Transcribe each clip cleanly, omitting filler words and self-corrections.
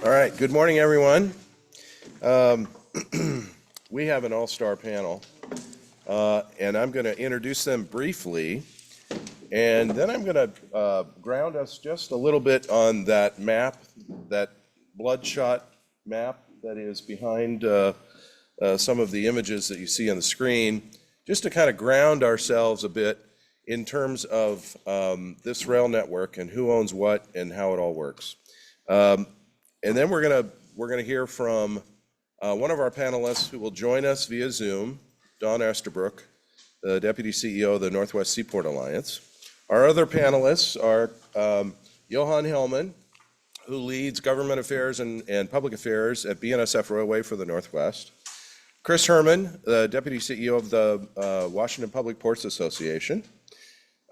All right, good morning, everyone. We have an all-star panel, and I'm going to introduce them briefly, and then I'm going to ground us just a little bit on that map, that bloodshot map that is behind some of the images that you see on the screen, just to kind of ground ourselves a bit in terms of this rail network and who owns what and how it all works. And then we're gonna hear from one of our panelists who will join us via Zoom, Dawn Estabrook, the Deputy CEO of the Northwest Seaport Alliance. Our other panelists are Johan Hellman, who leads Government Affairs and Public Affairs at BNSF Railway for the Northwest. Chris Herman, the Deputy CEO of the Washington Public Ports Association.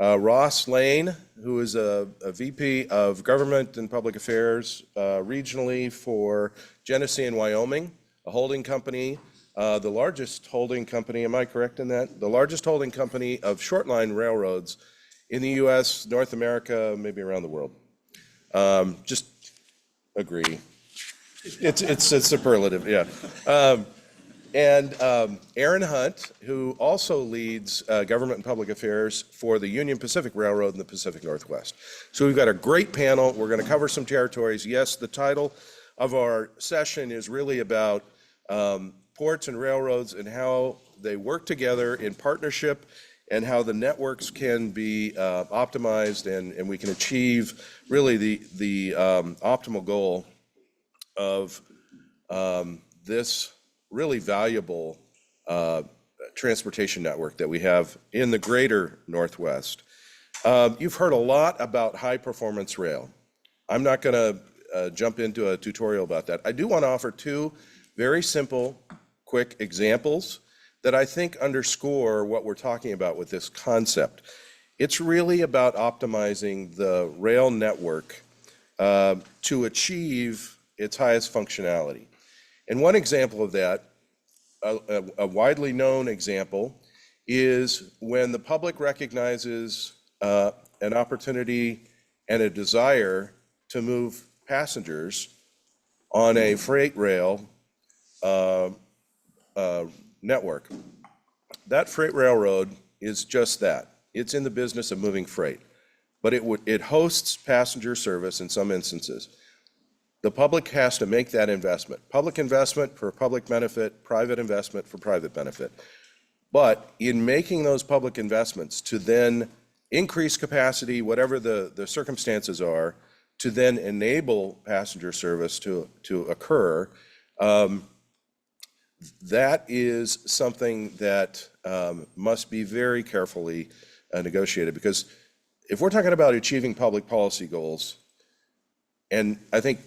Ross Lane, who is a VP of Government and Public Affairs regionally for Genesee and Wyoming, a holding company, the largest holding company, am I correct in that? The largest holding company of short-line railroads in the US, North America, maybe around the world. Just agree. It's superlative, yeah. And Aaron Hunt, who also leads Government and Public Affairs for the Union Pacific Railroad in the Pacific Northwest. So we've got a great panel. We're going to cover some territories. Yes, the title of our session is really about ports and railroads and how they work together in partnership and how the networks can be optimized and we can achieve really the optimal goal of this really valuable transportation network that we have in the greater Northwest. You've heard a lot about high performance rail. I'm not going to jump into a tutorial about that. I do want to offer two very simple, quick examples that I think underscore what we're talking about with this concept. It's really about optimizing the rail network to achieve its highest functionality. And one example of that, a widely known example, is when the public recognizes an opportunity and a desire to move passengers on a freight rail network. That freight railroad is just that. It's in the business of moving freight, but it hosts passenger service in some instances. The public has to make that investment. Public investment for public benefit, private investment for private benefit. But in making those public investments to then increase capacity, whatever the circumstances are, to then enable passenger service to occur, that is something that must be very carefully negotiated. Because if we're talking about achieving public policy goals, and I think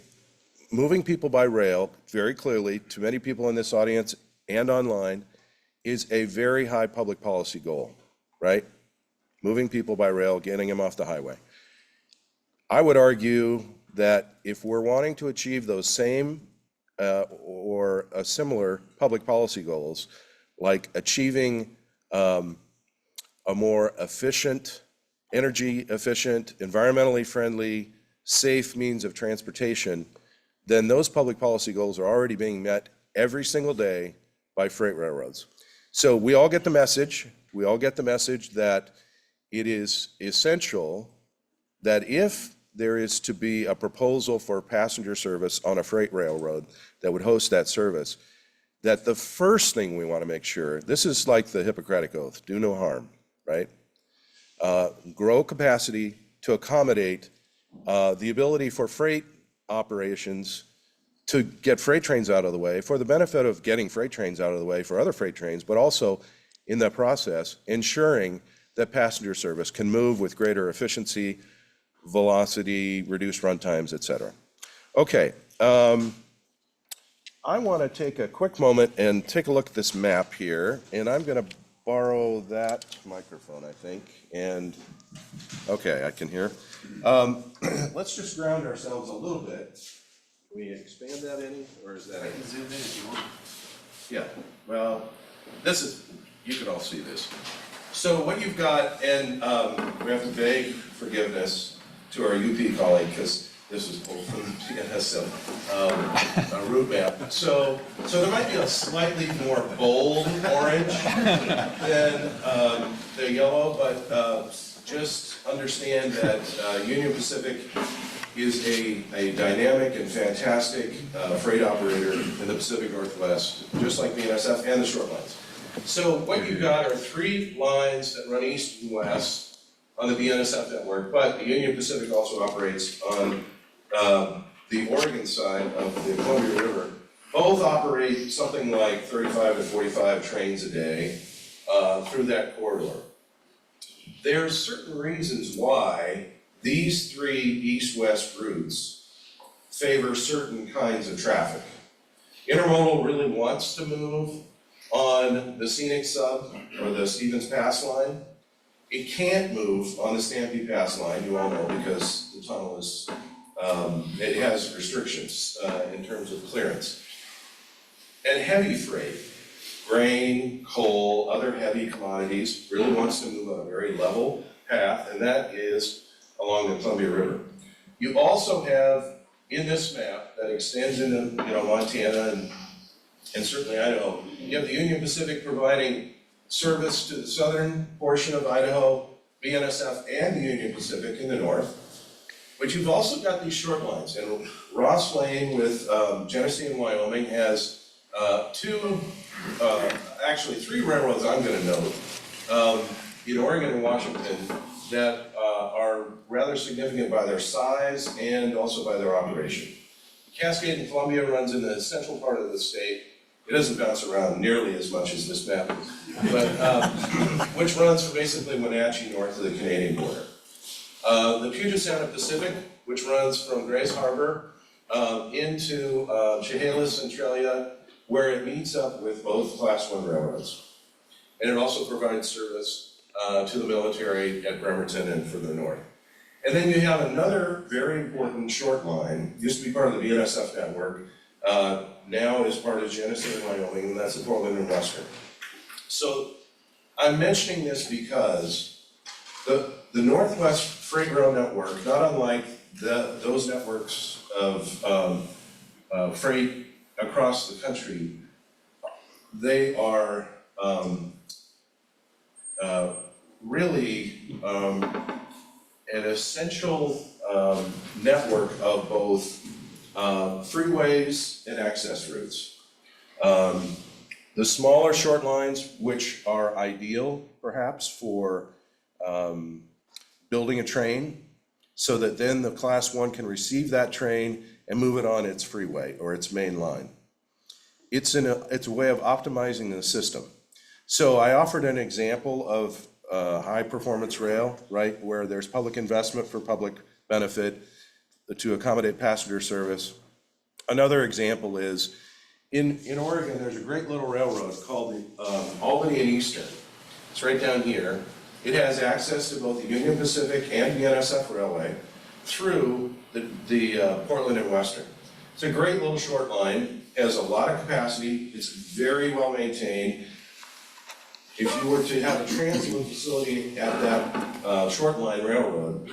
moving people by rail, very clearly, to many people in this audience and online, is a very high public policy goal, right? Moving people by rail, getting them off the highway. I would argue that if we're wanting to achieve those same or similar public policy goals, like achieving a more efficient, energy efficient, environmentally friendly, safe means of transportation, then those public policy goals are already being met every single day by freight railroads. So we all get the message. We all get the message that it is essential that if there is to be a proposal for passenger service on a freight railroad that would host that service, that the first thing we want to make sure, this is like the Hippocratic Oath, do no harm, right? Grow capacity to accommodate the ability for freight operations to get freight trains out of the way for the benefit of getting freight trains out of the way for other freight trains, but also in that process, ensuring that passenger service can move with greater efficiency, velocity, reduced run times, et cetera. Okay, I want to take a quick moment and take a look at this map here, and I'm going to borrow that microphone, I think, and okay, I can hear. Let's just ground ourselves a little bit. Can we expand that any, or is that? I can zoom in if you want. Yeah, well, this is, you can all see this. So what you've got, and we have to beg forgiveness to our UP colleague, because This is pulled from BNSF route map. So there might be a slightly more bold orange than the yellow, but just understand that Union Pacific is a dynamic and fantastic freight operator in the Pacific Northwest, just like BNSF and the short lines. So what you've got are 3 lines that run east and west on the BNSF network, but the Union Pacific also operates on the Oregon side of the Columbia River. Both operate something like 35 to 45 trains a day through that corridor. There are certain reasons why these 3 east-west routes favor certain kinds of traffic. Intermodal really wants to move on the Scenic Sub or the Stevens Pass line. It can't move on the Stampede Pass line, you all know, because the tunnel is, it has restrictions in terms of clearance. And heavy freight, grain, coal, other heavy commodities, really wants to move on a very level path, and that is along the Columbia River. You also have, in this map that extends into Montana and certainly Idaho, you have the Union Pacific providing service to the southern portion of Idaho, BNSF and the Union Pacific in the north. But you've also got these short lines, and Ross Lane with Genesee and Wyoming has actually 3 railroads I'm going to note in Oregon and Washington that are rather significant by their size and also by their operation. Cascade and Columbia runs in the central part of the state. It doesn't bounce around nearly as much as this map, but which runs from basically Wenatchee north of the Canadian border. The Puget Sound Pacific, which runs from Grays Harbor into Chehalis, Centralia, where it meets up with both Class 1 railroads. And it also provides service to the military at Bremerton and further north. And then you have another very important short line, used to be part of the BNSF network, now is part of Genesee and Wyoming, and that's the Portland and Western. So I'm mentioning this because the Northwest Freight Rail Network, not unlike those networks of freight across the country, they are really an essential network of both freeways and access routes. The smaller short lines, which are ideal perhaps for building a train so that then the Class 1 can receive that train and move it on its freeway or its main line. It's a way of optimizing the system. So I offered an example of high performance rail, right, where there's public investment for public benefit to accommodate passenger service. Another example is in Oregon, there's a great little railroad called the Albany and Eastern. It's right down here. It has access to both the Union Pacific and BNSF Railway through the Portland and Western. It's a great little short line, has a lot of capacity, it's very well maintained. If you were to have a transload facility at that short line railroad,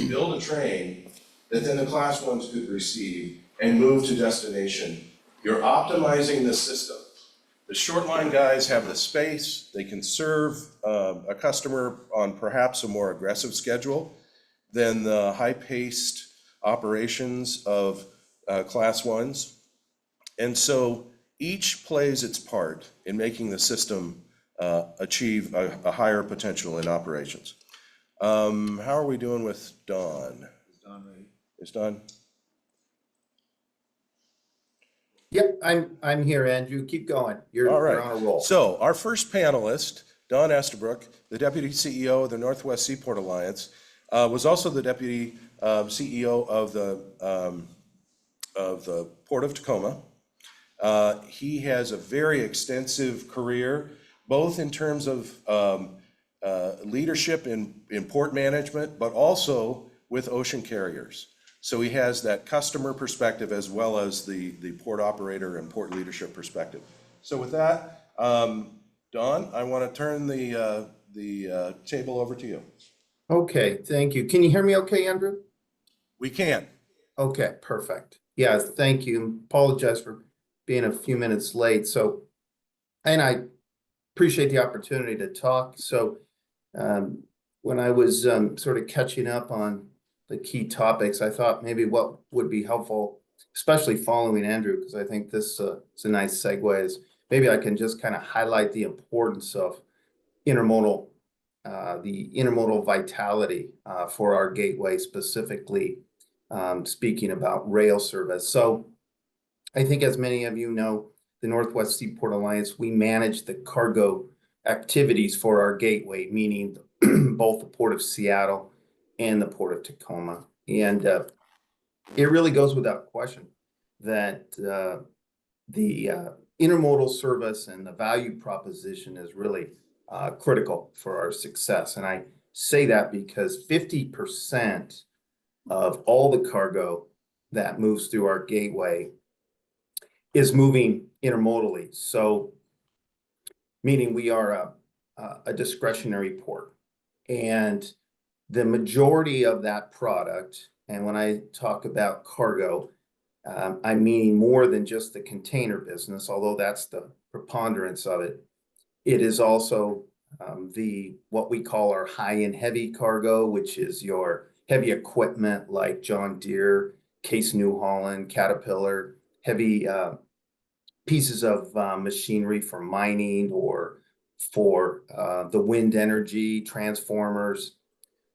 build a train that then the Class 1s could receive and move to destination, you're optimizing the system. The short line guys have the space, they can serve a customer on perhaps a more aggressive schedule than the high-paced operations of Class 1s. And so each plays its part in making the system achieve a higher potential in operations. How are we doing with Don? Is Don ready? Is Don? Yep, I'm here, Andrew. Keep going. All You're right. on a roll. So our first panelist, Don Estabrook, the Deputy CEO of the Northwest Seaport Alliance, was also the Deputy CEO of the Port of Tacoma. He has a very extensive career, both in terms of leadership in port management, but also with ocean carriers. So he has that customer perspective as well as the port operator and port leadership perspective. So with that, Don, I want to turn the table over to you. Okay, thank you. Can you hear me okay, Andrew? We can. Okay, perfect. Yeah, thank you. Apologize for being a few minutes late. So, and I appreciate the opportunity to talk. So, um, when I was sort of catching up on the key topics, I thought maybe what would be helpful, especially following Andrew, because I think this is a nice segue, is maybe I can just kind of highlight the importance of intermodal, the intermodal vitality for our gateway, specifically speaking about rail service. So I think as many of you know, the Northwest Seaport Alliance, we manage the cargo activities for our gateway, meaning both the Port of Seattle and the Port of Tacoma. And it really goes without question that the intermodal service and the value proposition is really critical for our success. And I say that because 50% of all the cargo that moves through our gateway is moving intermodally. So, meaning we are a discretionary port. And the majority of that product, and when I talk about cargo, I mean more than just the container business, although that's the preponderance of it. It is also the what we call our high and heavy cargo, which is your heavy equipment like John Deere, Case New Holland, Caterpillar, heavy pieces of machinery for mining or for the wind energy, transformers.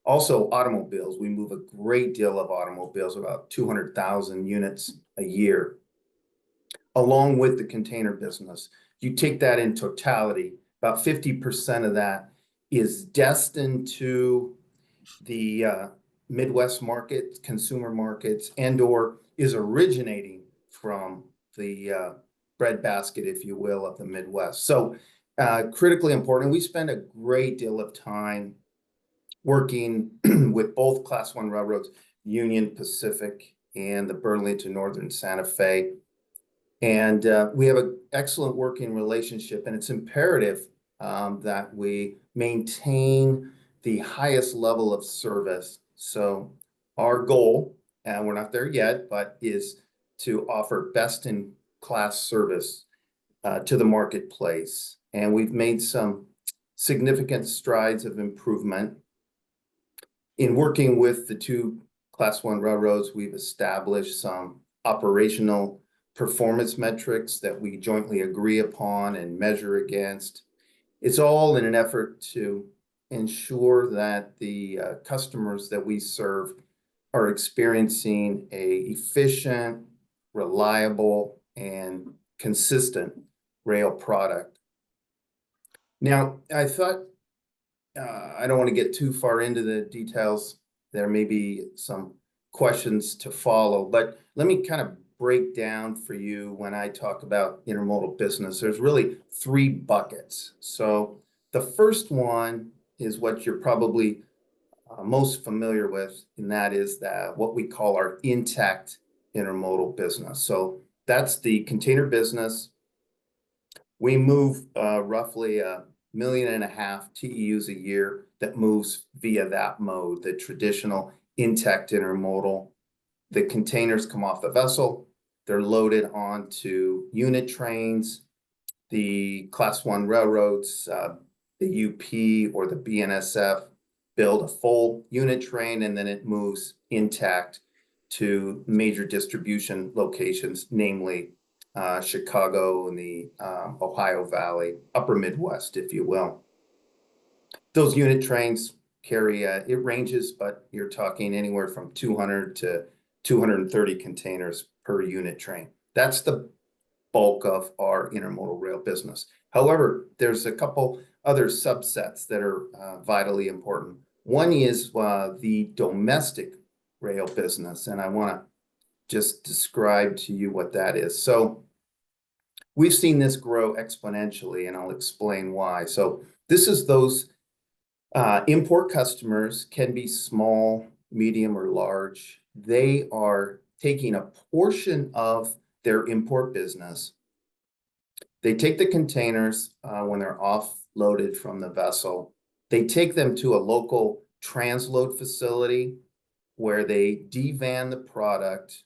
Also, automobiles. We move a great deal of automobiles, about 200,000 units a year, along with the container business. You take that in totality, about 50% of that is destined to the Midwest market, consumer markets, and or is originating from the breadbasket, if you will, of the Midwest. So critically important. We spend a great deal of time working with both Class I railroads, Union Pacific and the Burlington Northern Santa Fe. And we have an excellent working relationship, and it's imperative that we maintain the highest level of service. So our goal, and we're not there yet, but is to offer best-in-class service to the marketplace. And we've made some significant strides of improvement. In working with the two Class I railroads, we've established some operational performance metrics that we jointly agree upon and measure against. It's all in an effort to ensure that the customers that we serve are experiencing a efficient, reliable, and consistent rail product. Now, I thought I don't want to get too far into the details. There may be some questions to follow, but let me kind of break down for you when I talk about intermodal business. There's really three buckets. So the first one is what you're probably most familiar with, and that is that what we call our intact intermodal business. So that's the container business. We move roughly 1.5 million TEUs a year that moves via that mode, the traditional intact intermodal. The containers come off the vessel, they're loaded onto unit trains. The Class I railroads, the UP or the BNSF, build a full unit train, and then it moves intact to major distribution locations, namely Chicago and the Ohio Valley, upper Midwest, if you will. Those unit trains carry, it ranges, but you're talking anywhere from 200 to 230 containers per unit train. That's the bulk of our intermodal rail business. However, there's a couple other subsets that are vitally important. One is the domestic rail business, and I want to just describe to you what that is. So we've seen this grow exponentially, and I'll explain why. So this is those import customers, can be small, medium, or large. They are taking a portion of their import business. They take the containers when they're offloaded from the vessel. They take them to a local transload facility, where they devan the product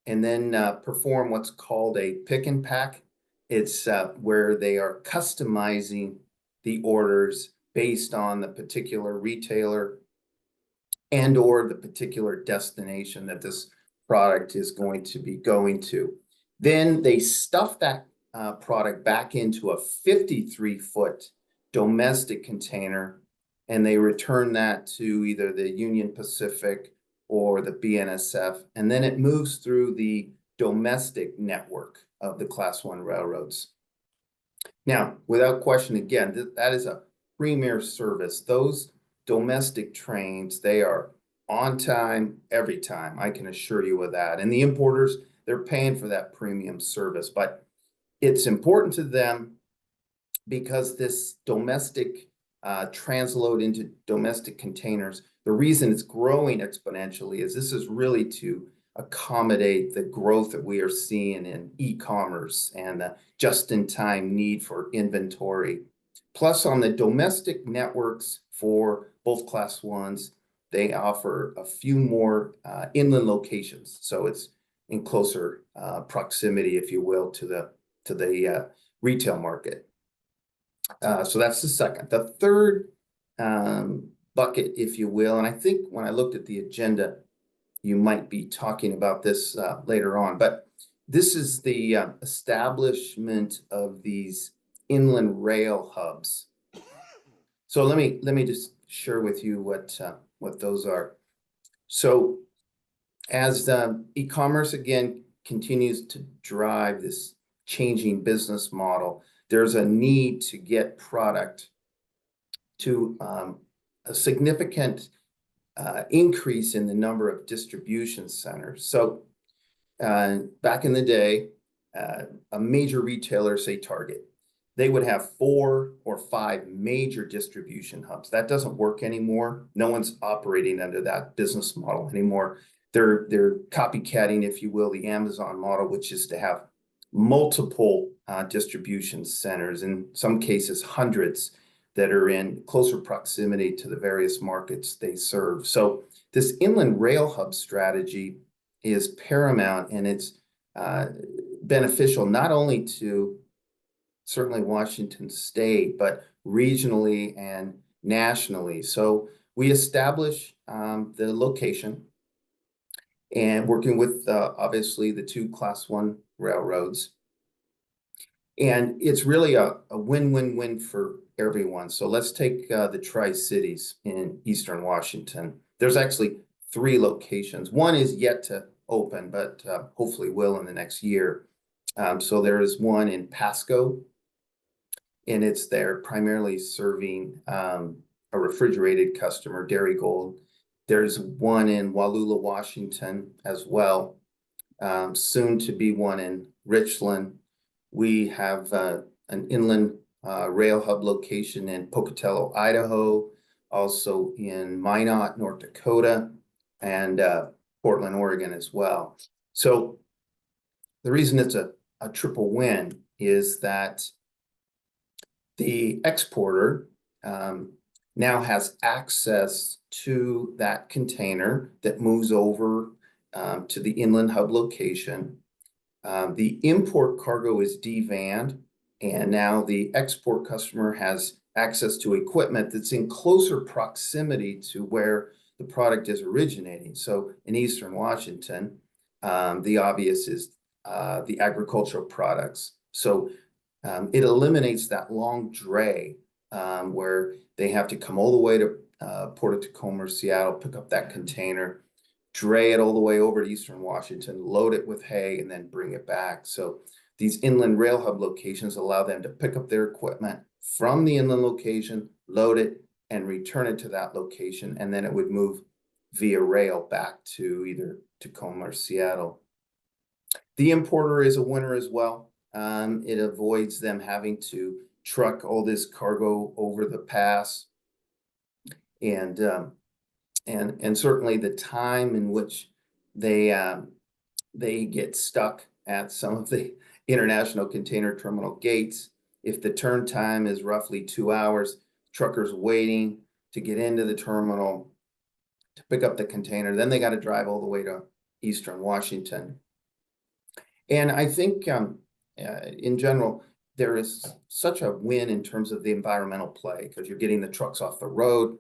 and then perform what's called a pick and pack. It's where they are customizing the orders based on the particular retailer and or the particular destination that this product is going to be going to. Then they stuff that product back into a 53-foot domestic container, and they return that to either the Union Pacific or the BNSF, and then it moves through the domestic network of the Class I railroads. Now, without question, again, that is a premier service. Those domestic trains, they are on time, every time, I can assure you of that. And the importers, they're paying for that premium service, but it's important to them because this domestic transload into domestic containers, the reason it's growing exponentially is this is really to accommodate the growth that we are seeing in e-commerce and the just-in-time need for inventory. Plus, on the domestic networks for both Class 1s, they offer a few more inland locations. So it's in closer proximity, if you will, to the retail market. So that's the second. The third bucket, if you will, and I think when I looked at the agenda, you might be talking about this later on, but this is the establishment of these inland rail hubs. So let me just share with you what those are. So as e-commerce again continues to drive this changing business model, there's a need to get product to a significant increase in the number of distribution centers. So back in the day, a major retailer, say Target, they would have 4 or 5 major distribution hubs. That doesn't work anymore. No one's operating under that business model anymore. They're copycatting, if you will, the Amazon model, which is to have multiple distribution centers, in some cases hundreds, that are in closer proximity to the various markets they serve. So this inland rail hub strategy is paramount, and it's beneficial not only to certainly Washington State, but regionally and nationally. So we establish the location and working with obviously the 2 Class 1 railroads. And it's really a win-win-win for everyone. So let's take the Tri-Cities in Eastern Washington. There's actually 3 locations. One is yet to open, but hopefully will in the next year. So there is one in Pasco, and it's there primarily serving a refrigerated customer, Darigold. There's one in Wallula, Washington as well. Soon to be one in Richland. We have an inland rail hub location in Pocatello, Idaho, also in Minot, North Dakota, and Portland, Oregon as well. So the reason it's a triple win is that the exporter now has access to that container that moves over to the inland hub location. The import cargo is devanned, and now the export customer has access to equipment that's in closer proximity to where the product is originating. So in Eastern Washington, the obvious is the agricultural products. So it eliminates that long dray where they have to come all the way to Port of Tacoma or Seattle, pick up that container, dray it all the way over to Eastern Washington, load it with hay, and then bring it back. So these inland rail hub locations allow them to pick up their equipment from the inland location, load it, and return it to that location, and then it would move via rail back to either Tacoma or Seattle. The importer is a winner as well. It avoids them having to truck all this cargo over the pass, and certainly the time in which they get stuck at some of the international container terminal gates. If the turn time is roughly 2 hours, truckers waiting to get into the terminal, to pick up the container. Then they got to drive all the way to Eastern Washington. And I think in general, there is such a win in terms of the environmental play because you're getting the trucks off the road.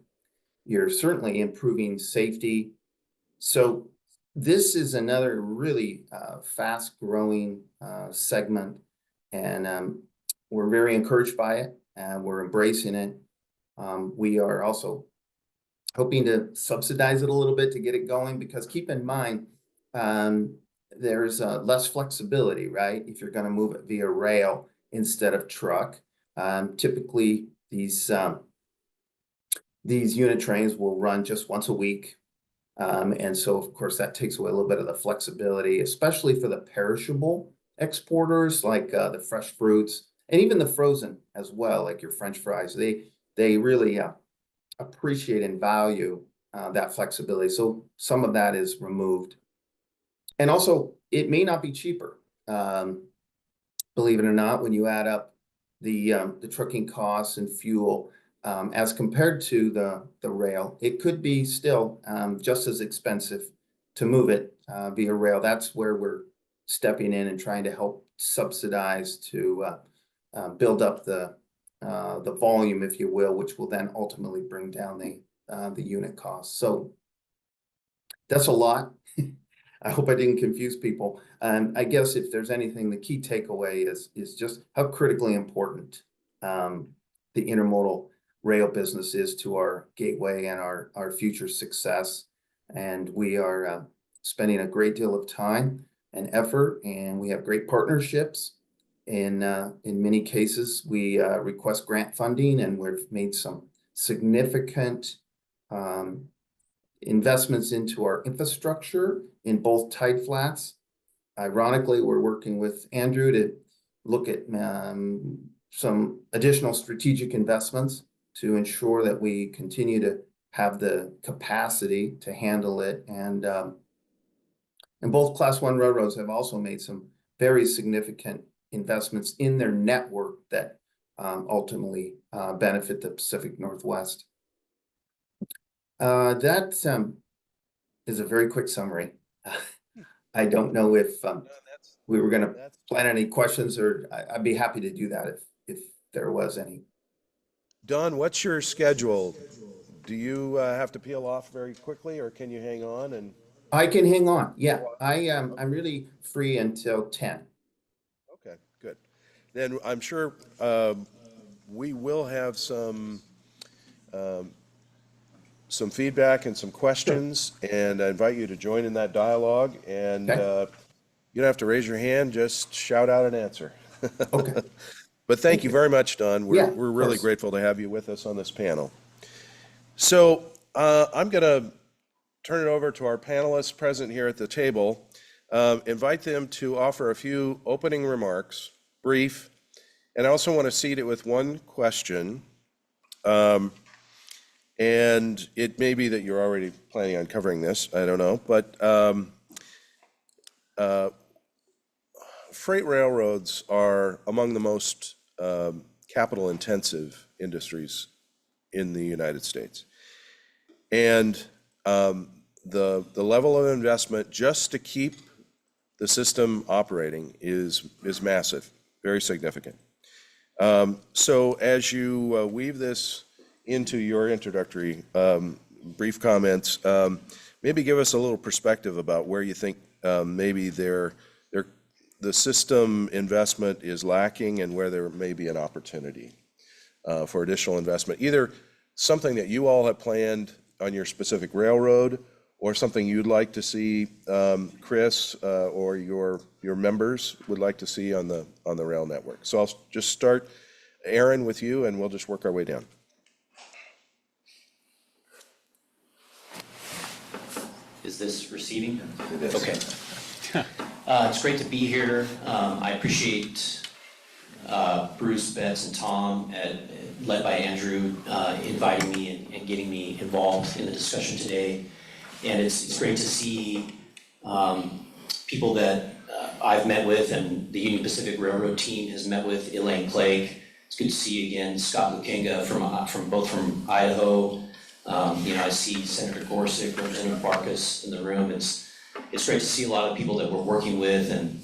You're certainly improving safety. So this is another really fast growing segment, and we're very encouraged by it, and we're embracing it. We are also hoping to subsidize it a little bit to get it going, because keep in mind, there's less flexibility, right? If you're going to move it via rail instead of truck. Typically, these unit trains will run just once a week. And so, of course, that takes away a little bit of the flexibility, especially for the perishable exporters, like the fresh fruits and even the frozen as well, like your French fries. They really appreciate and value that flexibility. So some of that is removed. And also, it may not be cheaper. Believe it or not, when you add up the trucking costs and fuel, as compared to the rail, it could be still just as expensive to move it via rail. That's where we're stepping in and trying to help subsidize to build up the volume, if you will, which will then ultimately bring down the unit cost. So that's a lot. I hope I didn't confuse people. I guess if there's anything, the key takeaway is just how critically important the intermodal rail business is to our gateway and our future success. And we are spending a great deal of time and effort, and we have great partnerships. In many cases, we request grant funding, and we've made some significant investments into our infrastructure in both tide flats. Ironically, we're working with Andrew to look at some additional strategic investments to ensure that we continue to have the capacity to handle it. And both Class 1 railroads have also made some very significant investments in their network that ultimately benefit the Pacific Northwest. That is a very quick summary. I don't know if we were going to plan any questions, or I'd be happy to do that if there was any. Don, what's your schedule? Do you have to peel off very quickly, or can you hang on? And I can hang on. Yeah, I'm really free until 10. Okay, good. Then I'm sure we will have some feedback and some questions, and I invite you to join in that dialogue. And you don't have to raise your hand; just shout out an answer. Okay. But thank you very much, Don. We're really grateful to have you with us on this panel. So I'm going to turn it over to our panelists present here at the table. Invite them to offer a few opening remarks, brief, and I also want to seed it with one question. And it may be that you're already planning on covering this, I don't know, but freight railroads are among the most capital-intensive industries in the United States. And the level of investment just to keep the system operating is massive, very significant. So as you weave this into your introductory brief comments, maybe give us a little perspective about where you think maybe the system investment is lacking and where there may be an opportunity for additional investment, either something that you all have planned on your specific railroad or something you'd like to see Chris or your members would like to see on the rail network. So I'll just start, Aaron, with you, and we'll just work our way down. Is this receiving? It is. Okay. It's great to be here. I appreciate Bruce, Betts, and Tom, led by Andrew, inviting me and getting me involved in the discussion today. And it's great to see people that I've met with and the Union Pacific Railroad team has met with. Elaine Clegg. It's good to see you again. Scott Lukenga from Idaho. I see Senator Gorsuch, Representative Farkas in the room. It's great to see a lot of people that we're working with, and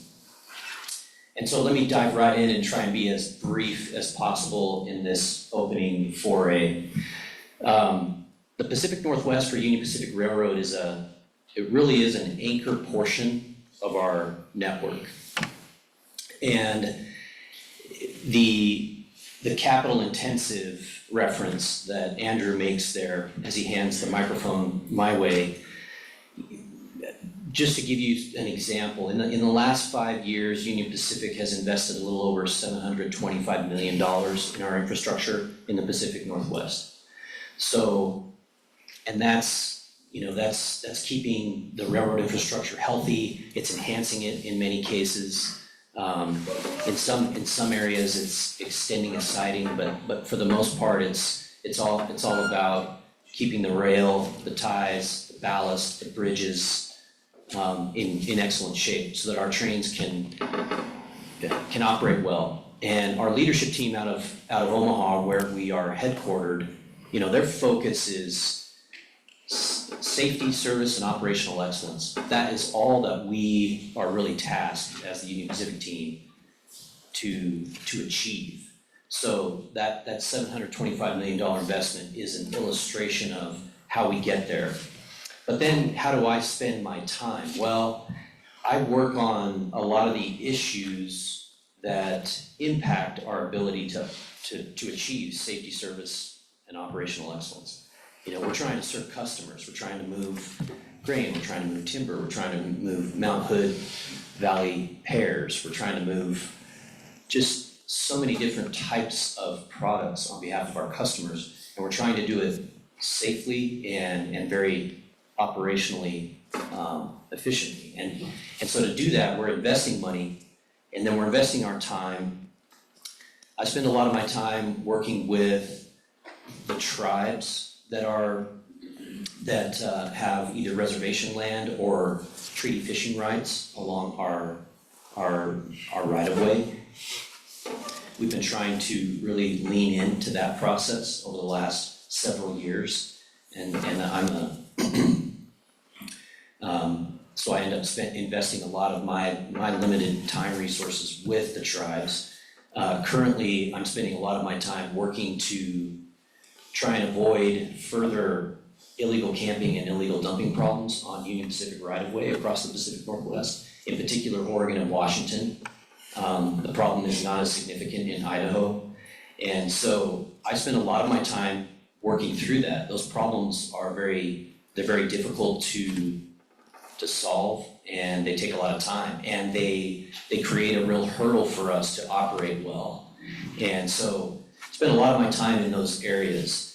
so let me dive right in and try and be as brief as possible in this opening foray. The Pacific Northwest for Union Pacific Railroad it really is an anchor portion of our network. And the capital intensive reference that Andrew makes there as he hands the microphone my way, just to give you an example, in the last 5 years, Union Pacific has invested a little over $725 million in our infrastructure in the Pacific Northwest. So, and that's keeping the railroad infrastructure healthy. It's enhancing it in many cases. In some areas, it's extending a siding, but for the most part, it's all about keeping the rail, the ties, the ballast, the bridges in excellent shape, so that our trains can operate well. And our leadership team out of Omaha, where we are headquartered, their focus is safety, service, and operational excellence. That is all that we are really tasked as the Union Pacific team to achieve. So that $725 million investment is an illustration of how we get there. But then how do I spend my time? Well, I work on a lot of the issues that impact our ability to achieve safety, service, and operational excellence. We're trying to serve customers, we're trying to move grain, we're trying to move timber, we're trying to move Mount Hood Valley pears, we're trying to move just so many different types of products on behalf of our customers, and we're trying to do it safely and very operationally efficiently. And so to do that, we're investing money, and then we're investing our time. I spend a lot of my time working with the tribes that have either reservation land or treaty fishing rights along our right of way. We've been trying to really lean into that process over the last several years, and so I end up investing a lot of my limited time resources with the tribes. Currently, I'm spending a lot of my time working to try and avoid further illegal camping and illegal dumping problems on Union Pacific right-of-way across the Pacific Northwest, in particular Oregon and Washington. The problem is not as significant in Idaho. And so I spend a lot of my time working through that. Those problems are very difficult to solve, and they take a lot of time, and they create a real hurdle for us to operate well. And so I spend a lot of my time in those areas.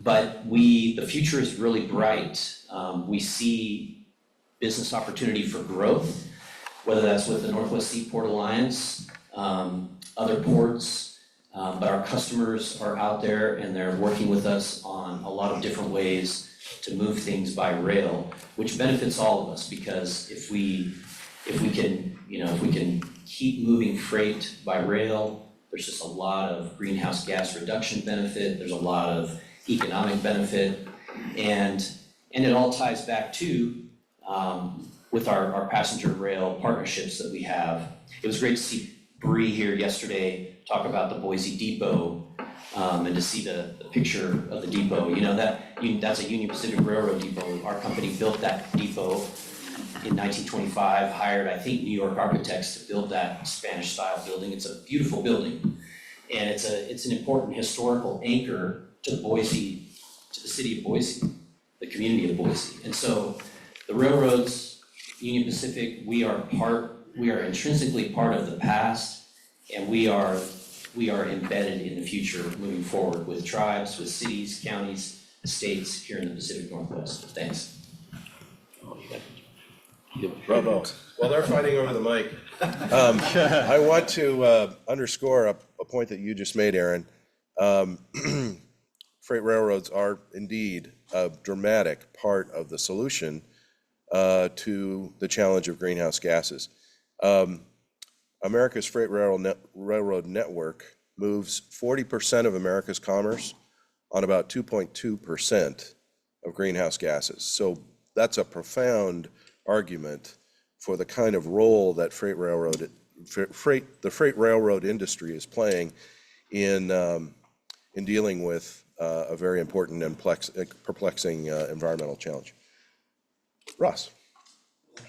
But the future is really bright. We see business opportunity for growth, whether that's with the Northwest Seaport Alliance, other ports, but our customers are out there and they're working with us on a lot of different ways to move things by rail, which benefits all of us, because if we can keep moving freight by rail, there's just a lot of greenhouse gas reduction benefit, there's a lot of economic benefit, and it all ties back to with our passenger rail partnerships that we have. It was great to see Bree here yesterday talk about the Boise Depot, and to see the picture of the depot. That's a Union Pacific Railroad depot. Our company built that depot in 1925, hired, I think, New York architects to build that Spanish-style building. It's a beautiful building, and it's an important historical anchor to Boise, to the city of Boise, the community of Boise. And so the railroads, Union Pacific, we are intrinsically part of the past, and we are embedded in the future moving forward with tribes, with cities, counties, states here in the Pacific Northwest. Thanks. Bravo. While they're fighting over the mic, I want to underscore a point that you just made, Aaron. Freight railroads are indeed a dramatic part of the solution to the challenge of greenhouse gases. America's freight railroad network moves 40% of America's commerce on about 2.2% of greenhouse gases. So that's a profound argument for the kind of role that the freight railroad industry is playing in dealing with a very important and perplexing environmental challenge. Ross.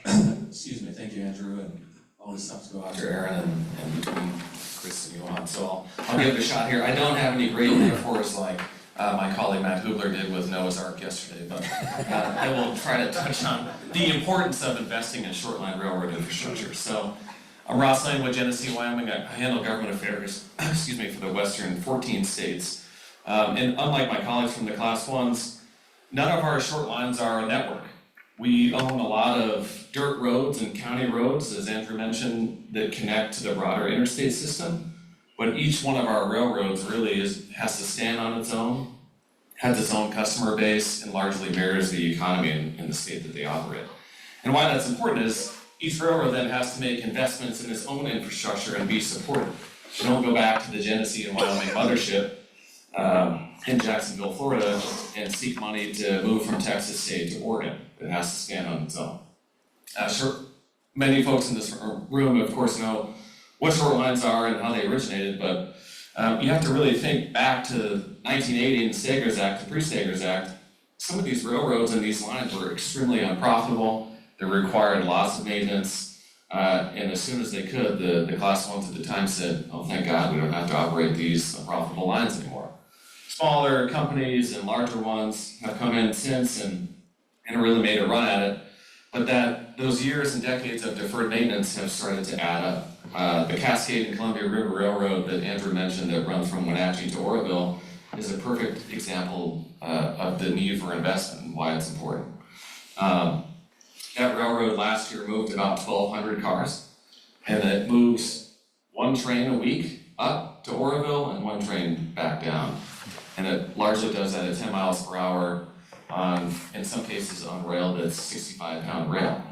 Excuse me, thank you, Andrew, and all this stuff to go after Aaron and between Chris and Johan, so I'll give it a shot here. I don't have any great metaphors like my colleague Matt Hubler did with Noah's Ark yesterday, but I will try to touch on the importance of investing in short-line railroad infrastructure. So I'm Ross Lane with Genesee, Wyoming. I handle government affairs, excuse me, for the western 14 states. And unlike my colleagues from the Class 1s, none of our short lines are a network. We own a lot of dirt roads and county roads, as Andrew mentioned, that connect to the broader interstate system. But each one of our railroads really has to stand on its own, has its own customer base, and largely mirrors the economy in the state that they operate. And why that's important is each railroad then has to make investments in its own infrastructure and be supported. You don't go back to the Genesee and Wyoming mothership in Jacksonville, Florida, and seek money to move from Texas state to Oregon. It has to stand on its own. Sure, many folks in this room, of course, know what short lines are and how they originated, but you have to really think back to 1980 and the Staggers Act, the pre-Staggers Act. Some of these railroads and these lines were extremely unprofitable. They required lots of maintenance, and as soon as they could, the Class 1s at the time said, oh, thank God, we don't have to operate these unprofitable lines anymore. Smaller companies and larger ones have come in since and really made a run at it, but those years and decades of deferred maintenance have started to add up. The Cascade and Columbia River Railroad that Andrew mentioned that runs from Wenatchee to Oroville is a perfect example of the need for investment and why it's important. That railroad last year moved about 1,200 cars, and it moves one train a week up to Oroville and one train back down. And it largely does that at 10 miles per hour on, in some cases, on rail that's 65-pound rail.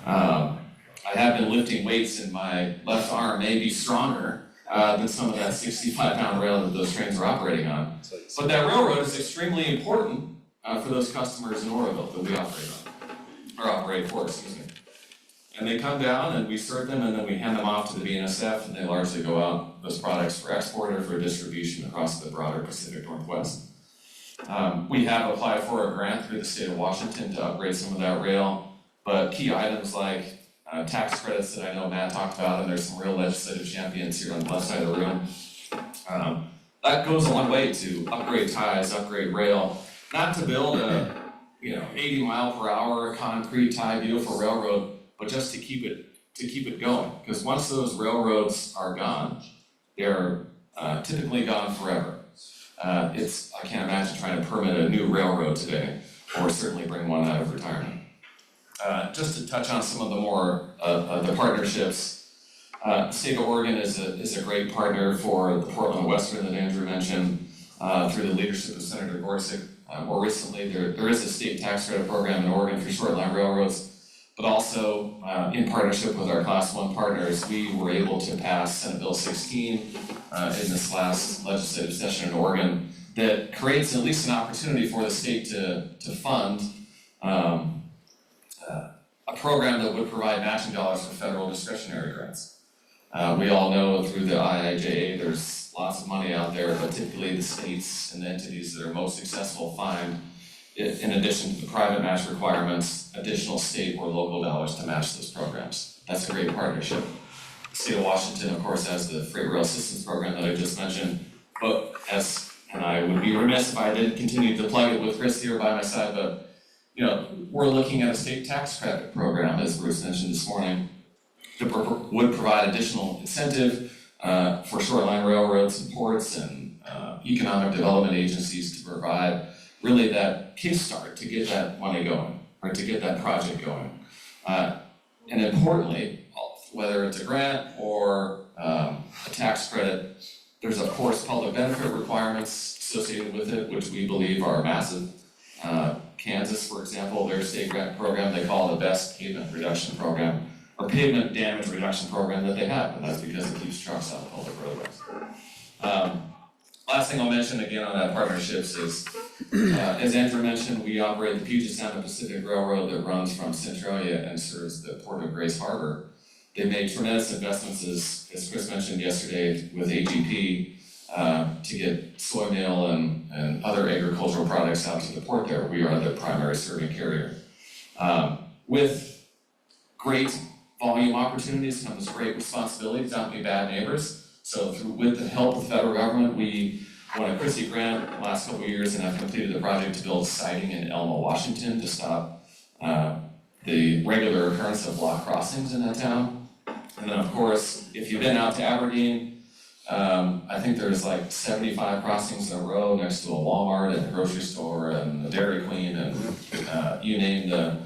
I have been lifting weights and my left arm may be stronger than some of that 65-pound rail that those trains are operating on. But that railroad is extremely important for those customers in Oroville that we operate for, excuse me. And they come down and we sort them and then we hand them off to the BNSF and they largely go out, those products, for export or for distribution across the broader Pacific Northwest. We have applied for a grant through the state of Washington to upgrade some of that rail, but key items like tax credits that I know Matt talked about, and there's some real legislative champions here on the left side of the room. That goes a long way to upgrade ties, upgrade rail, not to build a 80 mile per hour concrete tie beautiful railroad, but just to keep it going. Because once those railroads are gone, they're typically gone forever. I can't imagine trying to permit a new railroad today, or certainly bring one out of retirement. Just to touch on some of the more the partnerships, the state of Oregon is a great partner for the Portland Western that Andrew mentioned through the leadership of Senator Gorsuch. More recently, there is a state tax credit program in Oregon for short line railroads, but also in partnership with our Class 1 partners, we were able to pass Senate Bill 16 in this last legislative session in Oregon that creates at least an opportunity for the state to fund a program that would provide matching dollars for federal discretionary grants. We all know through the IIJA there's lots of money out there, but typically the states and the entities that are most successful find, in addition to the private match requirements, additional state or local dollars to match those programs. That's a great partnership. The state of Washington, of course, has the Freight Rail Assistance Program that I just mentioned, but and I would be remiss if I didn't continue to plug it with Chris here by my side, but we're looking at a state tax credit program, as Bruce mentioned this morning, that would provide additional incentive for short-line railroads and ports and economic development agencies to provide really that kickstart to get that money going, or to get that project going. And importantly, whether it's a grant or a tax credit, there's of course public benefit requirements associated with it, which we believe are massive. Kansas, for example, their state grant program, they call it the best pavement reduction program, or pavement damage reduction program that they have, and that's because it keeps trucks out of public roadways. Last thing I'll mention again on that partnerships is, as Andrew mentioned, we operate the Puget Sound Pacific Railroad that runs from Centralia and serves the port of Grace Harbor. They made tremendous investments, as Chris mentioned yesterday, with AGP to get soy meal and other agricultural products out to the port there. We are the primary serving carrier. With great volume opportunities comes great responsibilities, not be bad neighbors. So with the help of the federal government, we won a Christie grant the last couple of years and have completed the project to build siding in Elma, Washington to stop the regular occurrence of block crossings in that town. And then of course, if you've been out to Aberdeen, I think there's like 75 crossings in a row next to a Walmart and a grocery store and a Dairy Queen and you name the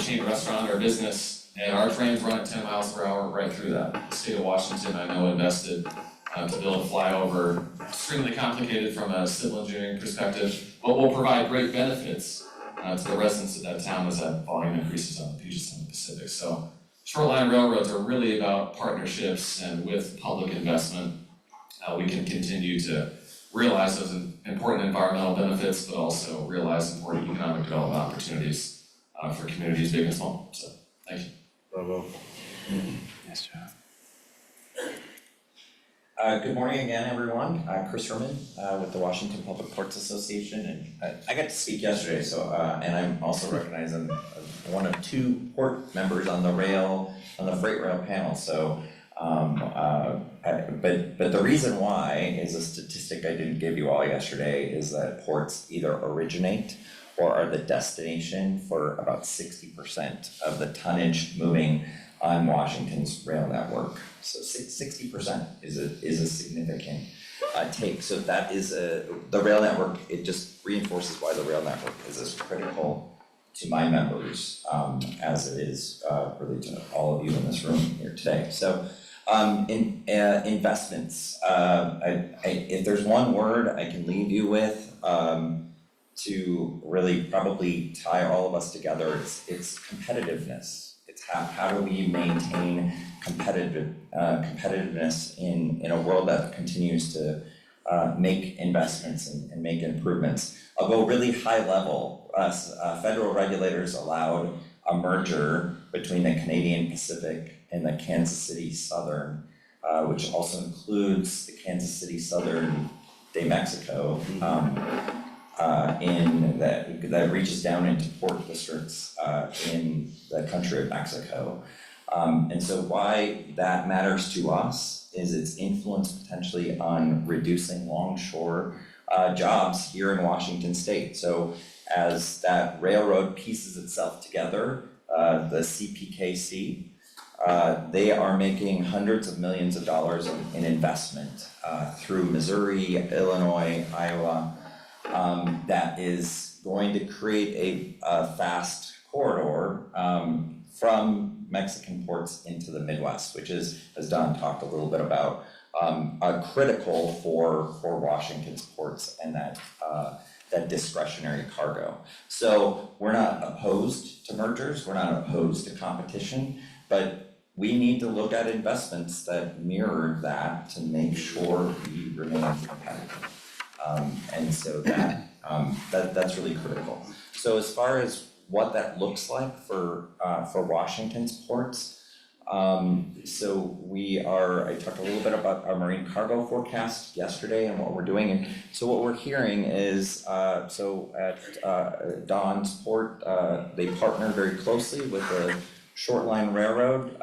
chain restaurant or business. And our trains run at 10 miles per hour right through that. The state of Washington, I know, invested to build a flyover, extremely complicated from a civil engineering perspective, but will provide great benefits to the residents of that town as that volume increases on the Puget Sound Pacific. So shoreline railroads are really about partnerships, and with public investment, we can continue to realize those important environmental benefits, but also realize important economic development opportunities for communities big and small. So, thank you. Bravo. Nice job. Good morning again, everyone. Chris Herman with the Washington Public Ports Association, and I got to speak yesterday. So, and I'm also recognized as one of two port members on the freight rail panel. So, but the reason why is a statistic I didn't give you all yesterday is that ports either originate or are the destination for about 60% of the tonnage moving on Washington's rail network. So 60% is a significant take. So that is the rail network. It just reinforces why the rail network is as critical to my members as it is really to all of you in this room here today. So investments. If there's one word I can leave you with to really probably tie all of us together, it's competitiveness. It's how do we maintain competitiveness in a world that continues to make investments and make improvements. I'll go really high level. Federal regulators allowed a merger between the Canadian Pacific and the Kansas City Southern, which also includes the Kansas City Southern de Mexico, that reaches down into port districts in the country of Mexico. And so why that matters to us is its influence potentially on reducing longshore jobs here in Washington State. So as that railroad pieces itself together, the CPKC, they are making hundreds of millions of dollars in investment through Missouri, Illinois, Iowa, that is going to create a fast corridor from Mexican ports into the Midwest, which is, as Don talked a little bit about, critical for Washington's ports and that discretionary cargo. So we're not opposed to mergers, we're not opposed to competition, but we need to look at investments that mirror that to make sure we remain competitive. And so that's really critical. So as far as what that looks like for Washington's ports, so I talked a little bit about our marine cargo forecast yesterday and what we're doing. And so what we're hearing is, so at Don's Port, they partner very closely with the Shortline Railroad,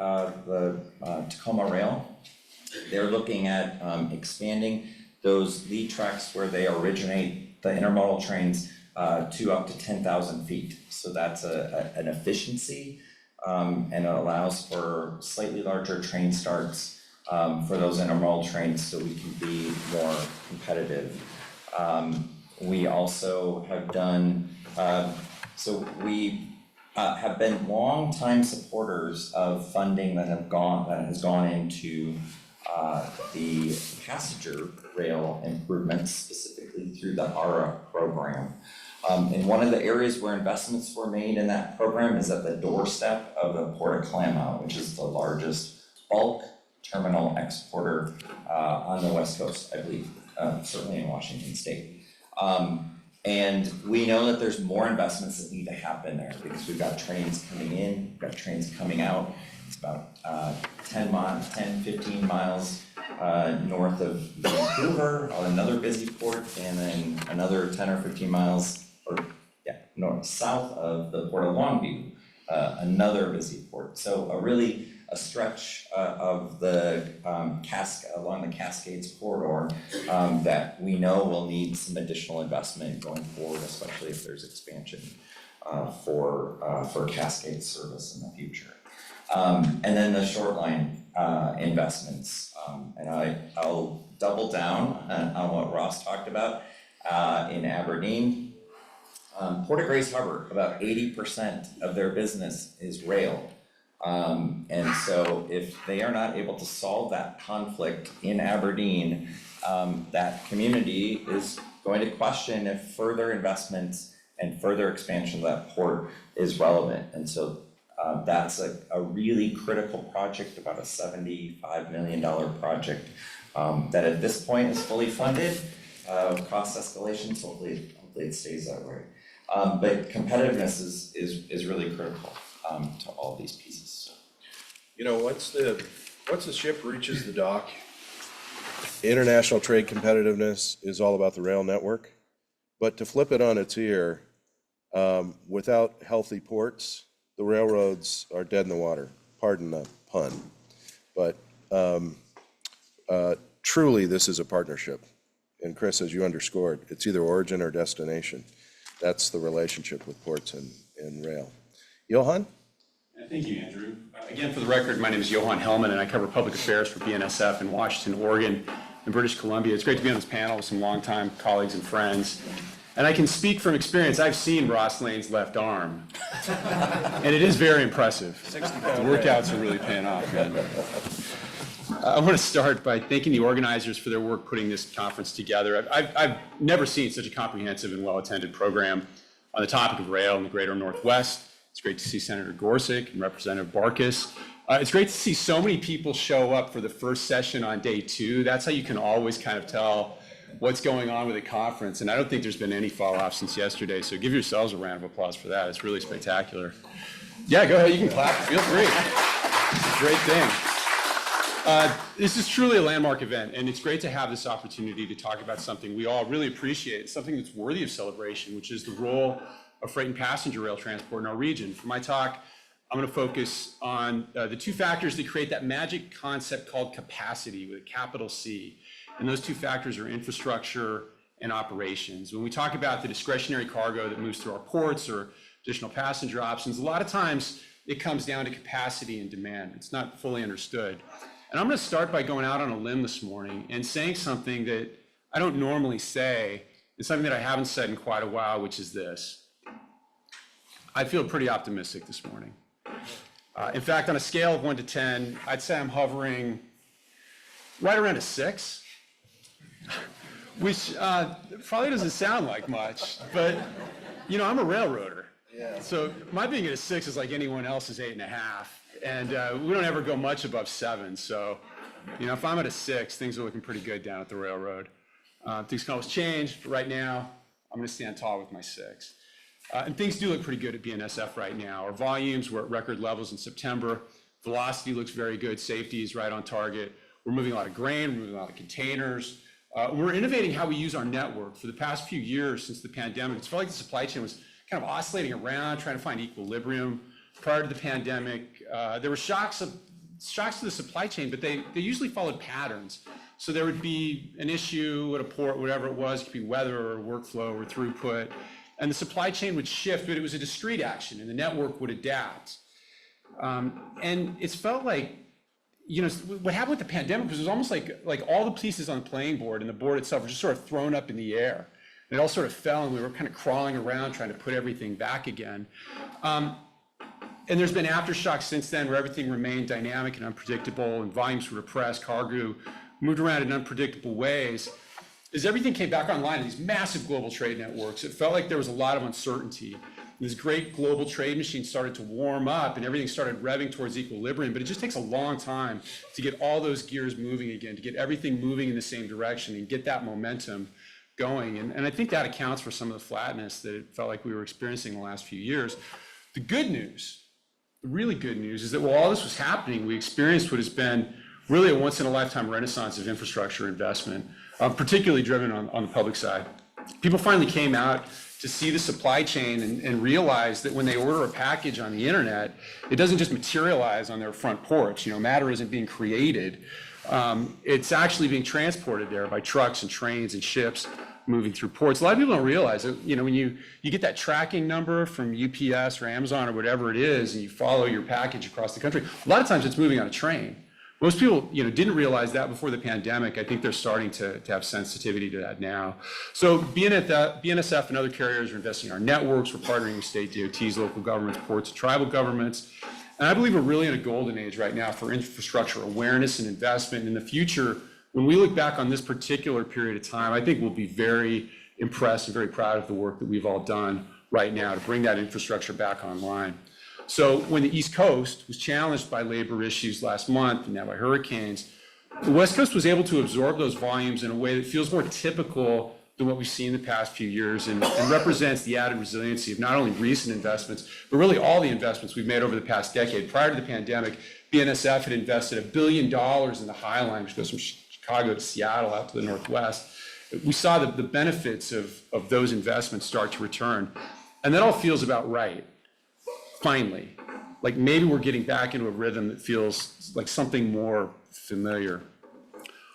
the Tacoma Rail. They're looking at expanding those lead tracks where they originate the intermodal trains to up to 10,000 feet. So that's an efficiency, and it allows for slightly larger train starts for those intermodal trains so we can be more competitive. We also have done, have been longtime supporters of funding that has gone into the passenger rail improvements, specifically through the ARA program. And one of the areas where investments were made in that program is at the doorstep of the Port of Klamath, which is the largest bulk terminal exporter on the West Coast, I believe. certainly in Washington State. And we know that there's more investments that need to happen there because we've got trains coming in, we've got trains coming out. It's about 15 miles north of Vancouver on another busy port, and then another 10 or 15 miles, south of the Port of Longview, another busy port. So a stretch of the along the Cascades corridor that we know will need some additional investment going forward, especially if there's expansion for Cascade service in the future. And then the short line investments, and I'll double down on what Ross talked about in Aberdeen. Port of Grace Harbor, about 80% of their business is rail. And so if they are not able to solve that conflict in Aberdeen, that community is going to question if further investments and further expansion of that port is relevant. And so that's a really critical project, about a $75 million project that at this point is fully funded. Cost escalations, hopefully it stays that way. But competitiveness is really critical to all these pieces. You know, once the ship reaches the dock, international trade competitiveness is all about the rail network. But to flip it on its ear, without healthy ports, the railroads are dead in the water. Pardon the pun. But truly, this is a partnership. And Chris, as you underscored, it's either origin or destination. That's the relationship with ports and rail. Johan? Thank you, Andrew. Again, for the record, my name is Johan Hellman, and I cover public affairs for BNSF in Washington, Oregon, and British Columbia. It's great to be on this panel with some longtime colleagues and friends. And I can speak from experience. I've seen Ross Lane's left arm, and it is very impressive. 60-pound the workouts are really paying off, man. I want to start by thanking the organizers for their work putting this conference together. I've never seen such a comprehensive and well-attended program on the topic of rail in the greater Northwest. It's great to see Senator Gorsuch and Representative Barkas. It's great to see so many people show up for the first session on day 2. That's how you can always kind of tell what's going on with the conference. And I don't think there's been any fall off since yesterday. So give yourselves a round of applause for that. It's really spectacular. Yeah, go ahead. You can clap. Feel free. It's a great thing. This is truly a landmark event, and it's great to have this opportunity to talk about something we all really appreciate, something that's worthy of celebration, which is the role of freight and passenger rail transport in our region. For my talk, I'm going to focus on the 2 factors that create that magic concept called capacity with a capital C. And those 2 factors are infrastructure and operations. When we talk about the discretionary cargo that moves through our ports or additional passenger options, a lot of times it comes down to capacity and demand. It's not fully understood. And I'm going to start by going out on a limb this morning and saying something that I don't normally say, and something that I haven't said in quite a while, which is this. I feel pretty optimistic this morning. In fact, on a scale of 1 to 10, I'd say I'm hovering right around a 6, which probably doesn't sound like much, but you know, I'm a railroader. Yeah. So my being at a 6 is like anyone else's 8.5, and we don't ever go much above 7. So, you know, if I'm at a 6, things are looking pretty good down at the railroad. Things can always change, but right now, I'm going to stand tall with my 6. And things do look pretty good at BNSF right now. Our volumes were at record levels in September. Velocity looks very good. Safety is right on target. We're moving a lot of grain, we're moving a lot of containers. We're innovating how we use our network. For the past few years since the pandemic, it's felt like the supply chain was kind of oscillating around, trying to find equilibrium. Prior to the pandemic, there were shocks to the supply chain, but they usually followed patterns. So there would be an issue at a port, whatever it was, it could be weather or workflow or throughput. And the supply chain would shift, but it was a discrete action, and the network would adapt. And it's felt like, you know, what happened with the pandemic was it was almost like all the pieces on the playing board and the board itself were just sort of thrown up in the air. And it all sort of fell, and we were kind of crawling around trying to put everything back again. And there's been aftershocks since then where everything remained dynamic and unpredictable, and volumes were depressed, cargo moved around in unpredictable ways. As everything came back online, these massive global trade networks, it felt like there was a lot of uncertainty. This great global trade machine started to warm up and everything started revving towards equilibrium, but it just takes a long time to get all those gears moving again, to get everything moving in the same direction and get that momentum going. And I think that accounts for some of the flatness that it felt like we were experiencing in the last few years. The good news, the really good news, is that while all this was happening, we experienced what has been really a once-in-a-lifetime renaissance of infrastructure investment, particularly driven on the public side. People finally came out to see the supply chain and realize that when they order a package on the internet, it doesn't just materialize on their front porch. Matter isn't being created. It's actually being transported there by trucks and trains and ships moving through ports. A lot of people don't realize that, when you get that tracking number from UPS or Amazon or whatever it is, and you follow your package across the country, a lot of times it's moving on a train. Most people, didn't realize that before the pandemic. I think they're starting to have sensitivity to that now. So BNSF and other carriers are investing in our networks. We're partnering with state DOTs, local governments, ports, and tribal governments. And I believe we're really in a golden age right now for infrastructure awareness and investment. In the future, when we look back on this particular period of time, I think we'll be very impressed and very proud of the work that we've all done right now to bring that infrastructure back online. So when the East Coast was challenged by labor issues last month and now by hurricanes, the West Coast was able to absorb those volumes in a way that feels more typical than what we've seen in the past few years and represents the added resiliency of not only recent investments, but really all the investments we've made over the past decade. Prior to the pandemic, BNSF had invested $1 billion in the High Line, which goes from Chicago to Seattle out to the Northwest. We saw the benefits of those investments start to return. And that all feels about right. Finally, like maybe we're getting back into a rhythm that feels like something more familiar.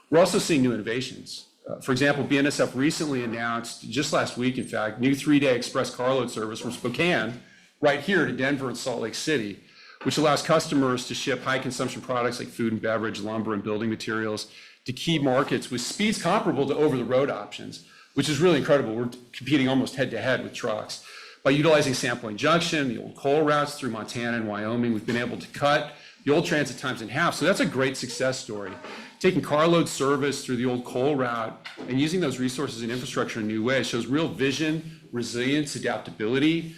We're also seeing new innovations. For example, BNSF recently announced, just last week in fact, new 3-day express carload service from Spokane right here to Denver and Salt Lake City, which allows customers to ship high consumption products like food and beverage, lumber, and building materials to key markets with speeds comparable to over-the-road options, which is really incredible. We're competing almost head-to-head with trucks. By utilizing Sampling Junction, the old coal routes through Montana and Wyoming, we've been able to cut the old transit times in half. So that's a great success story. Taking carload service through the old coal route and using those resources and infrastructure in new ways shows real vision, resilience, adaptability,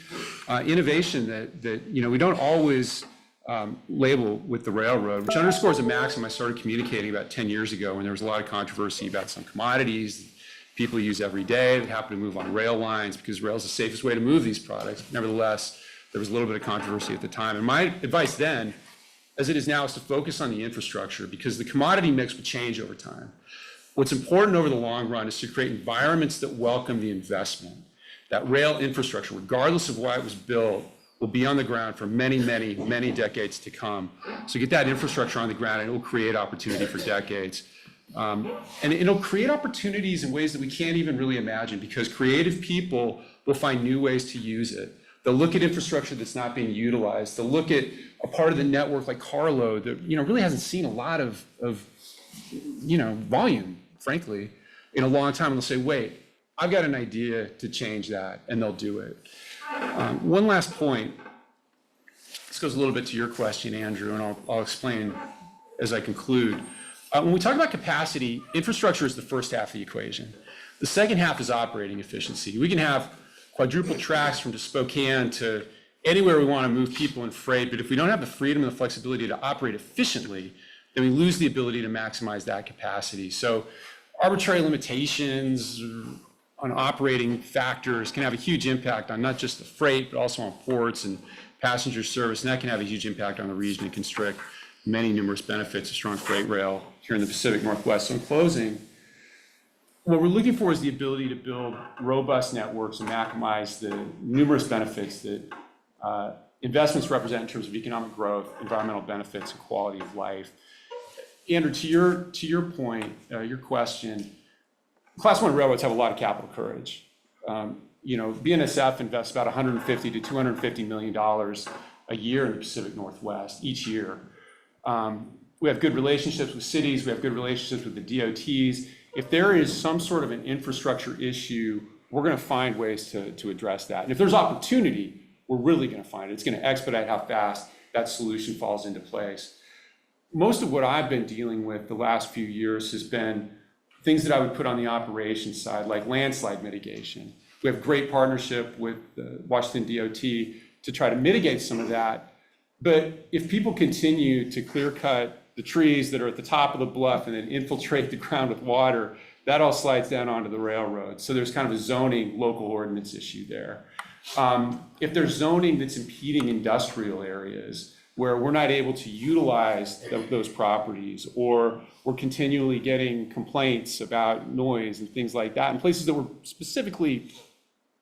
innovation that we don't always label with the railroad, which underscores a maxim I started communicating about 10 years ago when there was a lot of controversy about some commodities people use every day that happen to move on rail lines because rail is the safest way to move these products. Nevertheless, there was a little bit of controversy at the time. And my advice then, as it is now, is to focus on the infrastructure because the commodity mix will change over time. What's important over the long run is to create environments that welcome the investment. That rail infrastructure, regardless of why it was built, will be on the ground for many, many, many decades to come. So get that infrastructure on the ground and it will create opportunity for decades. And it'll create opportunities in ways that we can't even really imagine because creative people will find new ways to use it. They'll look at infrastructure that's not being utilized. They'll look at a part of the network like carload that really hasn't seen a lot of volume, frankly, in a long time. And they'll say, wait, I've got an idea to change that, and they'll do it. One last point. This goes a little bit to your question, Andrew, and I'll explain as I conclude. When we talk about capacity, infrastructure is the first half of the equation. The second half is operating efficiency. We can have quadruple tracks from Spokane to anywhere we want to move people and freight, but if we don't have the freedom and the flexibility to operate efficiently, then we lose the ability to maximize that capacity. So arbitrary limitations on operating factors can have a huge impact on not just the freight, but also on ports and passenger service, and that can have a huge impact on the region and constrict many numerous benefits of strong freight rail here in the Pacific Northwest. So in closing, what we're looking for is the ability to build robust networks and maximize the numerous benefits that investments represent in terms of economic growth, environmental benefits, and quality of life. Andrew, to your point, your question, Class 1 railroads have a lot of capital courage. BNSF invests about $150 to $250 million a year in the Pacific Northwest each year. We have good relationships with cities. We have good relationships with the DOTs. If there is some sort of an infrastructure issue, we're going to find ways to address that. And if there's opportunity, we're really going to find it. It's going to expedite how fast that solution falls into place. Most of what I've been dealing with the last few years has been things that I would put on the operations side, like landslide mitigation. We have great partnership with the Washington DOT to try to mitigate some of that. But if people continue to clear cut the trees that are at the top of the bluff and then infiltrate the ground with water, that all slides down onto the railroad. So there's kind of a zoning local ordinance issue there. If there's zoning that's impeding industrial areas where we're not able to utilize those properties, or we're continually getting complaints about noise and things like that in places that were specifically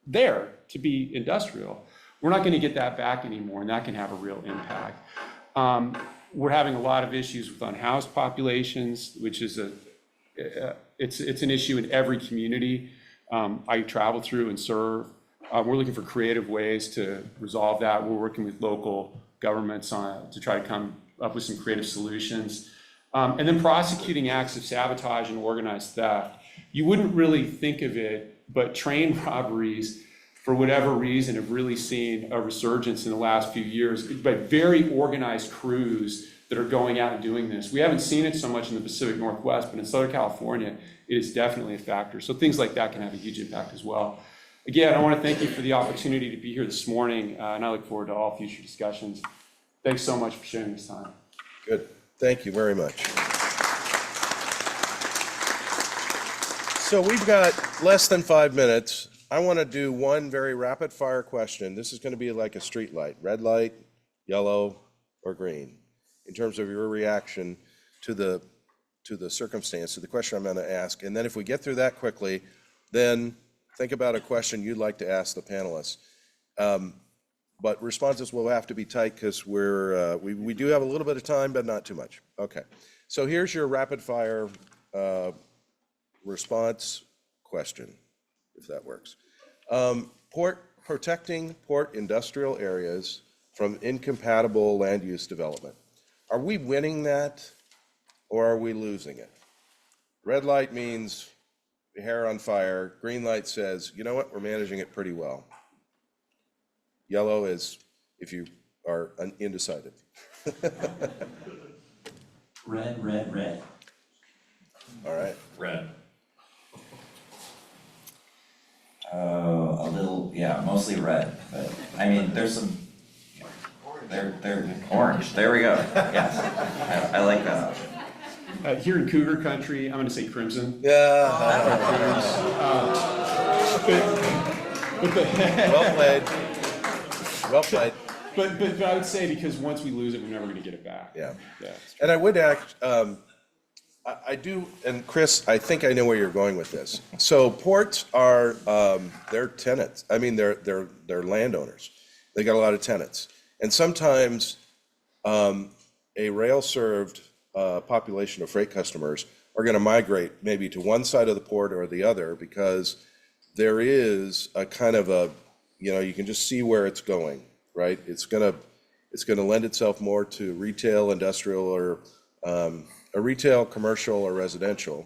there to be industrial, we're not going to get that back anymore, and that can have a real impact. We're having a lot of issues with unhoused populations, which is it's an issue in every community I travel through and serve. We're looking for creative ways to resolve that. We're working with local governments to try to come up with some creative solutions. And then prosecuting acts of sabotage and organized theft. You wouldn't really think of it, but train robberies, for whatever reason, have really seen a resurgence in the last few years, but very organized crews that are going out and doing this. We haven't seen it so much in the Pacific Northwest, but in Southern California, it is definitely a factor. So things like that can have a huge impact as well. Again, I want to thank you for the opportunity to be here this morning, and I look forward to all future discussions. Thanks so much for sharing this time. Good. Thank you very much. So we've got less than 5 minutes. I want to do one very rapid fire question. This is going to be like a street light, red light, yellow, or green, in terms of your reaction to the circumstance, to the question I'm going to ask. And then if we get through that quickly, then think about a question you'd like to ask the panelists. But responses will have to be tight because we do have a little bit of time, but not too much. Okay. So here's your rapid fire response question, if that works. Protecting port industrial areas from incompatible land use development. Are we winning that, or are we losing it? Red light means hair on fire. Green light says, you know what, we're managing it pretty well. Yellow is if you are undecided. Red, red, red. All right. Red. Oh, a little, yeah, mostly red, but, I mean, there's some, they're orange, there we go, yes, I like that option. Here in Cougar Country, I'm going to say crimson. Yeah. Well played. Well played. But I would say because once we lose it, we're never going to get it back. Yeah. Yeah. And I would act, I do, and Chris, I think I know where you're going with this. So ports are, they're tenants. I mean, they're landowners. They got a lot of tenants. And sometimes a rail-served population of freight customers are going to migrate maybe to one side of the port or the other because there is a kind of a, you can just see where it's going, right? It's going to lend itself more to retail, industrial, or a retail, commercial, or residential.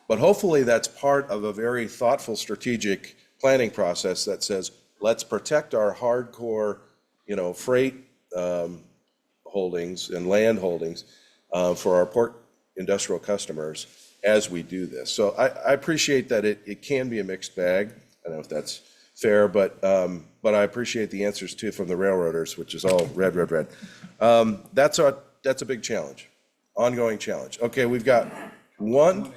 But hopefully that's part of a very thoughtful strategic planning process that says, let's protect our hardcore, freight holdings and land holdings for our port industrial customers as we do this. So I appreciate that it can be a mixed bag. I don't know if that's fair, but I appreciate the answers too from the railroaders, which is all red, red, red. That's a big challenge. Ongoing challenge. Okay, we've got one.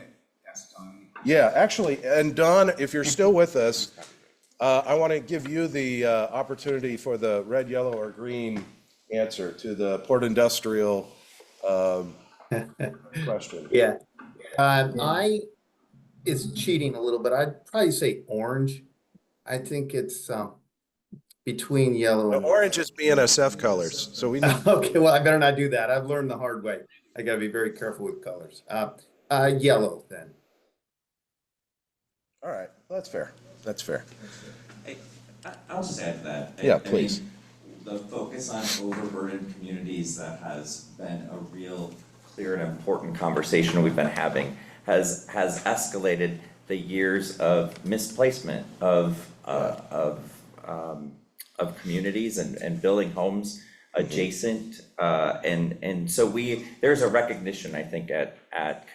Yeah, actually, and Don, if you're still with us, I want to give you the opportunity for the red, yellow, or green answer to the port industrial question. Yeah. It's cheating a little bit. I'd probably say orange. I think it's between yellow The and. orange is BNSF colors, so we need. Okay, well, I better not do that. I've learned the hard way. I gotta be very careful with colors. Yellow then. All right, that's fair. That's fair. I'll just add to that. Yeah, please. The focus on overburdened communities that has been a real clear and important conversation we've been having has escalated the years of misplacement of communities and building homes adjacent, and so there's a recognition, I think,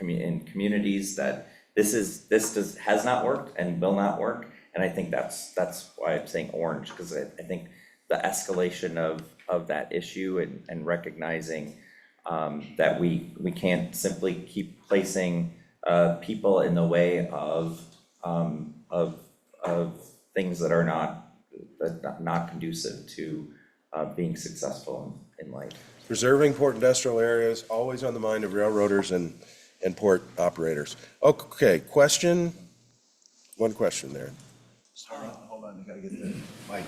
in communities that this has not worked and will not work, And I think that's why I'm saying orange, because I think the escalation of that issue and recognizing that we can't simply keep placing people in the way of things that are not conducive to being successful in life. Preserving port industrial areas, always on the mind of railroaders and port operators. Okay, question? One question there. Hold on, I gotta get the mic.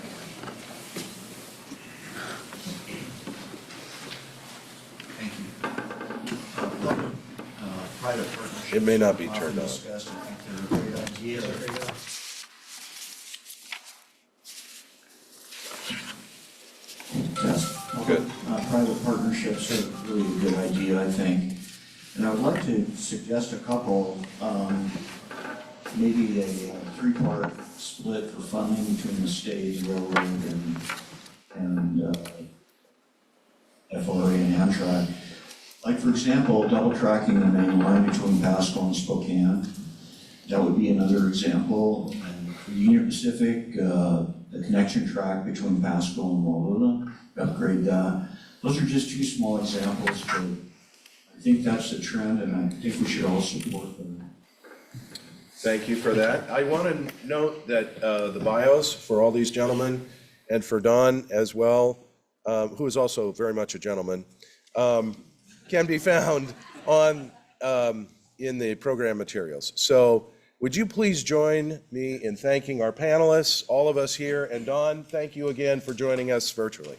Thank you. Private partnership. It may not be turned on. Discussed, I think they're a great idea. Yes. Good. Private partnerships are really a good idea, I think. And I would like to suggest a couple, maybe a three-part split for funding between the state, railroad, and FRA and Amtrak. Like, for example, double tracking the main line between Pasco and Spokane. That would be another example. And for Union Pacific, the connection track between Pasco and Wallula, upgrade that. Those are just two small examples, but I think that's the trend, and I think we should all support them. Thank you for that. I want to note that the bios for all these gentlemen, and for Don as well, who is also very much a gentleman, can be found on in the program materials. So would you please join me in thanking our panelists, all of us here, and Don, thank you again for joining us virtually.